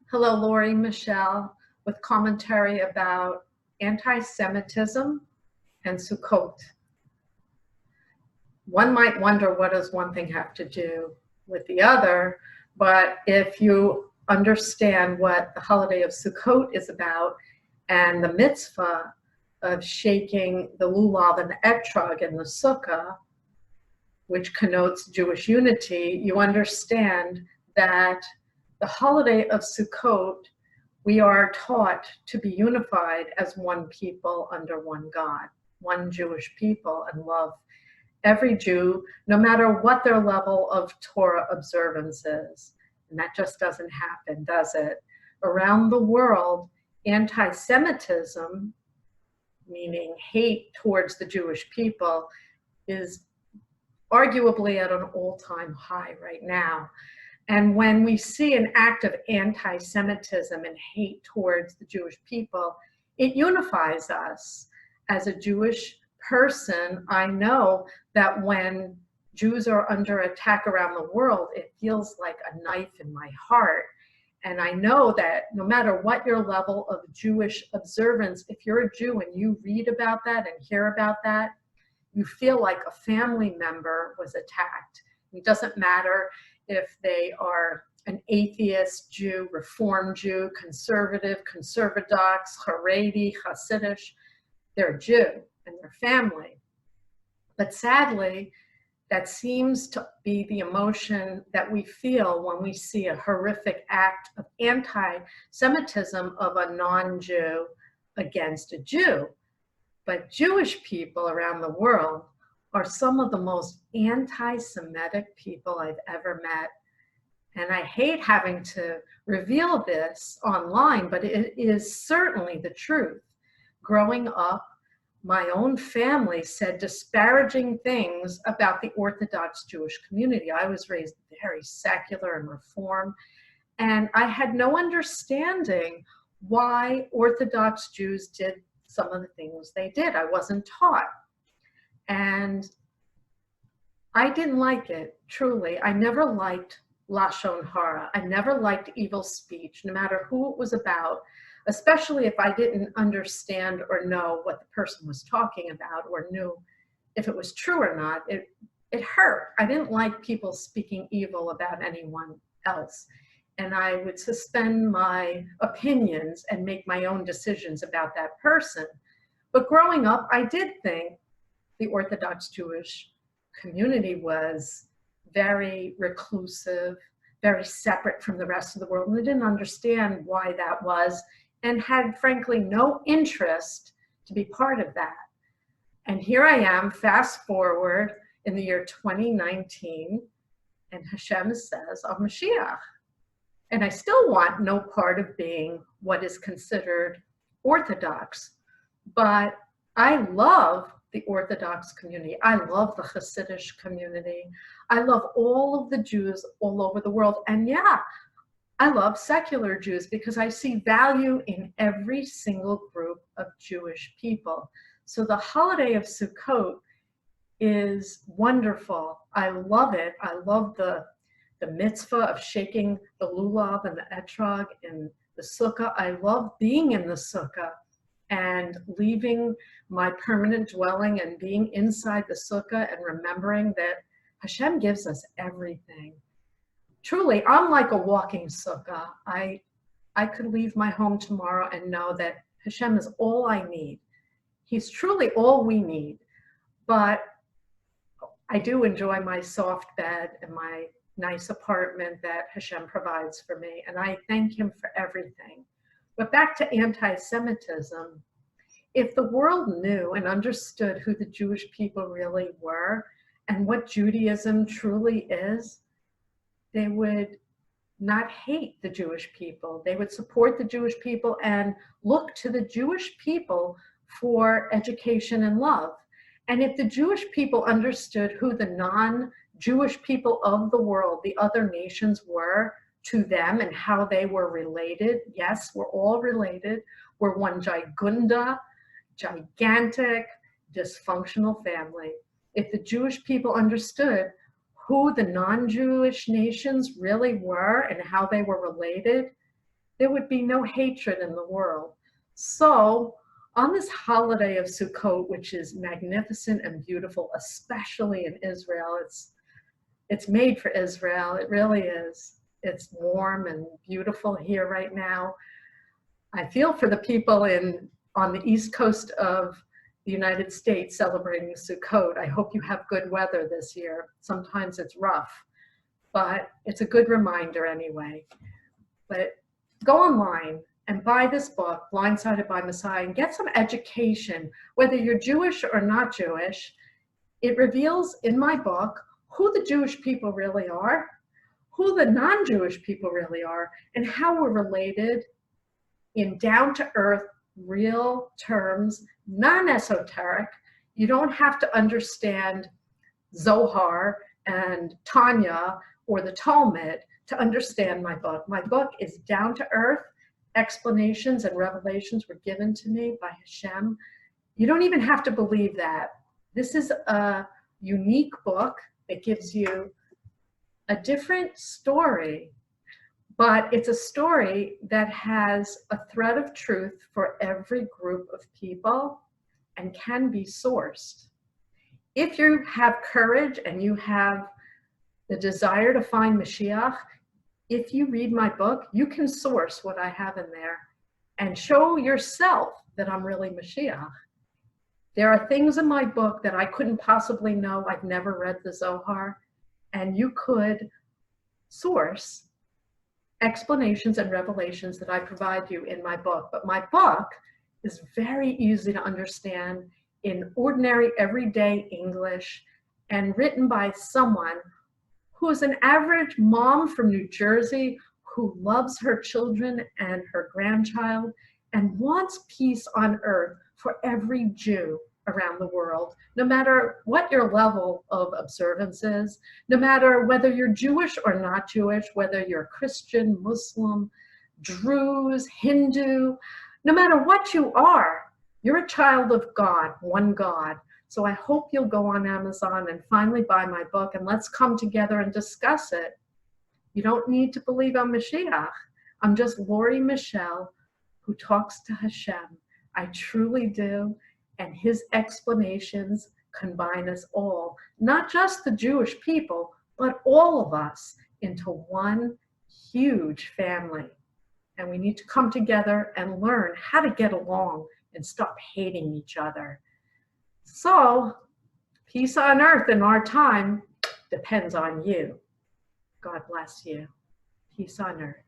Hello, Lori Michelle, with commentary about anti-Semitism and Sukkot. One might wonder, what does one thing have to do with the other? But if you understand what the holiday of Sukkot is about and the mitzvah of shaking the lulav and the etrog in the sukkah, which connotes Jewish unity, you understand that the holiday of Sukkot, we are taught to be unified as one people under one God, one Jewish people, and love every Jew, no matter what their level of Torah observance is. And that just doesn't happen, does it? Around the world, anti-Semitism, meaning hate towards the Jewish people, is arguably at an all-time high right now. And when we see an act of anti-Semitism and hate towards the Jewish people, it unifies us. As a Jewish person, I know that when Jews are under attack around the world, it feels like a knife in my heart. And I know that no matter what your level of Jewish observance, if you're a Jew and you read about that and hear about that, you feel like a family member was attacked. It doesn't matter if they are an atheist Jew, Reform Jew, conservative, conservadox, Haredi, Hasidish, they're a Jew and their family. But sadly, that seems to be the emotion that we feel when we see a horrific act of anti-Semitism of a non-Jew against a Jew. But Jewish people around the world are some of the most anti-Semitic people I've ever met. And I hate having to reveal this online, but it is certainly the truth. Growing up, my own family said disparaging things about the Orthodox Jewish community. I was raised very secular and Reform, and I had no understanding why Orthodox Jews did some of the things they did. I wasn't taught. And I didn't like it, truly. I never liked lashon hara. I never liked evil speech, no matter who it was about, especially if I didn't understand or know what the person was talking about or knew if it was true or not. It hurt. I didn't like people speaking evil about anyone else. And I would suspend my opinions and make my own decisions about that person. But growing up, I did think the Orthodox Jewish community was very reclusive, very separate from the rest of the world. And I didn't understand why that was and had, frankly, no interest to be part of that. And here I am, fast forward in the year 2019, and Hashem says, "Oh, Moshiach." And I still want no part of being what is considered Orthodox. But I love the Orthodox community. I love the Hasidic community. I love all of the Jews all over the world. And yeah, I love secular Jews because I see value in every single group of Jewish people. So the holiday of Sukkot is wonderful. I love it. I love the mitzvah of shaking the lulav and the etrog in the sukkah. I love being in the sukkah and leaving my permanent dwelling and being inside the sukkah and remembering that Hashem gives us everything. Truly, I'm like a walking sukkah. I could leave my home tomorrow and know that Hashem is all I need. He's truly all we need. But I do enjoy my soft bed and my nice apartment that Hashem provides for me, and I thank him for everything. But back to anti-Semitism, if the world knew and understood who the Jewish people really were and what Judaism truly is, they would not hate the Jewish people. They would support the Jewish people and look to the Jewish people for education and love. And if the Jewish people understood who the non-Jewish people of the world, the other nations, were to them and how they were related, yes, we're all related. We're one gigantic, dysfunctional family. If the Jewish people understood who the non-Jewish nations really were and how they were related, there would be no hatred in the world. So on this holiday of Sukkot, which is magnificent and beautiful, especially in Israel, it's made for Israel. It really is. It's warm and beautiful here right now. I feel for the people on the east coast of the United States celebrating Sukkot. I hope you have good weather this year. Sometimes it's rough, but it's a good reminder anyway. But go online and buy this book, Blindsided by Messiah, and get some education, whether you're Jewish or not Jewish. It reveals in my book who the Jewish people really are, who the non-Jewish people really are, and how we're related in down-to-earth, real terms, non-esoteric. You don't have to understand Zohar and Tanya or the Talmud to understand my book. My book is down-to-earth. Explanations and revelations were given to me by Hashem. You don't even have to believe that. This is a unique book. It gives you a different story, but it's a story that has a thread of truth for every group of people and can be sourced. If you have courage and you have the desire to find Moshiach, if you read my book, you can source what I have in there and show yourself that I'm really Moshiach. There are things in my book that I couldn't possibly know. I've never read the Zohar, and you could source explanations and revelations that I provide you in my book. But my book is very easy to understand in ordinary, everyday English and written by someone who is an average mom from New Jersey who loves her children and her grandchild and wants peace on earth for every Jew around the world, no matter what your level of observance is, no matter whether you're Jewish or not Jewish, whether you're Christian, Muslim, Druze, Hindu, no matter what you are, you're a child of God, one God. So I hope you'll go on Amazon and finally buy my book, and let's come together and discuss it. You don't need to believe I'm Mashiach. I'm just Lori Michelle who talks to Hashem. I truly do. And his explanations combine us all, not just the Jewish people, but all of us into one huge family. And we need to come together and learn how to get along and stop hating each other. So, peace on earth in our time depends on you. God bless you. Peace on earth.